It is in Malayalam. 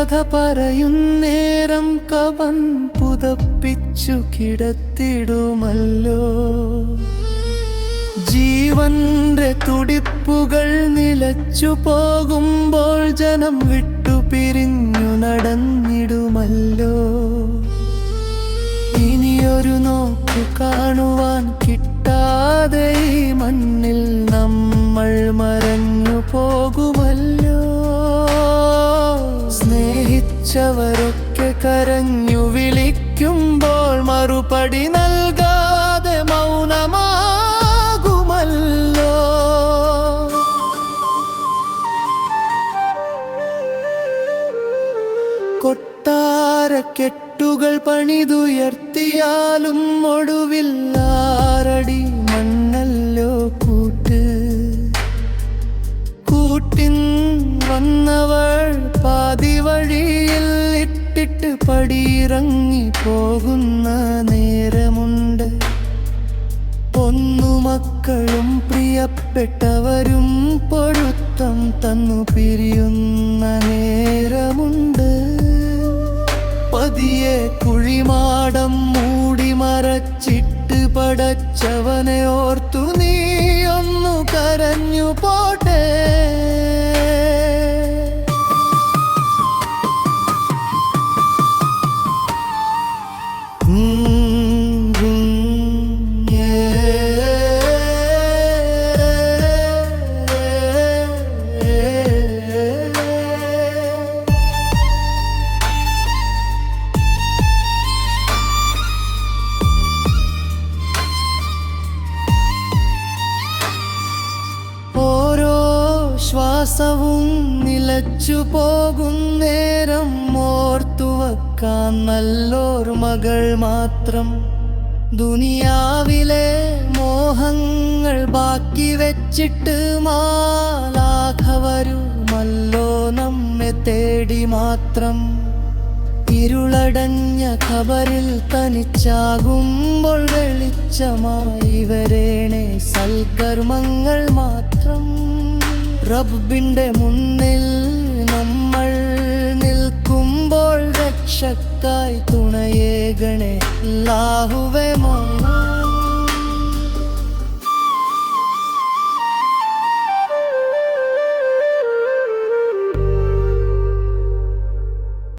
കഥ പറയുന്നേരം കവൻ പുതപ്പിച്ചു കിടത്തിടുമല്ലോ. ജീവന്റെ തുടിപ്പുകൾ നിലച്ചു പോകുമ്പോൾ ജനം വിട്ടുപിരിഞ്ഞു നടന്നിടുമല്ലോ. ഇനിയൊരു നോക്കു കാണുവാൻ കിട്ടാതെ ഈ മണ്ണിൽ നമ്മൾ മറഞ്ഞു പോകുമല്ലോ. സ്നേഹിച്ചവരൊക്കെ കരഞ്ഞു വിളിക്കുമ്പോൾ മറുപടി നൽകാതെ മൗനമാകുമല്ലോ. കൊട്ടാരക്കെട്ടുകൾ പണിതുയർത്തിയാലും ഒടുവിൽ ആറടി മണ്ണല്ലോ കൂട്ട്. കൂട്ടിൻ വന്നവൾ പാതി വഴിയിൽ ഇട്ടിട്ട് പടിയിറങ്ങി പോകുന്ന നേരമുണ്ട്. പൊന്നുമക്കളും പ്രിയപ്പെട്ടവരും പൊരുത്തം തന്നു പിരിയുന്ന നേരമുണ്ട്. പതിയെ കുഴിമാടം മൂടി മറച്ചിട്ട് പടച്ചവനെ ഓർത്തു നീ ഒന്നു കരഞ്ഞു പോട്ടെ. ശ്വാസവും നിലച്ചു പോകുന്നേരം ഓർത്തുവെക്കാൻ നല്ലോർമകൾ മാത്രം. ദുനിയാവിലെ മോഹങ്ങൾ ബാക്കി വെച്ചിട്ട് മാലാഖ വരുമല്ലോ നമ്മെ തേടി മാത്രം. ഇരുളടഞ്ഞ ഖബറിൽ തനിച്ചാകുമ്പോൾ വെളിച്ചമായി വരേണേ സൽക്കർമ്മങ്ങൾ മാത്രം. റബ്ബിന്റെ മുന്നിൽ നമ്മൾ നിൽക്കുമ്പോൾ രക്ഷക്കായി തുണയേകണേ അല്ലാഹുവേ മോനെ.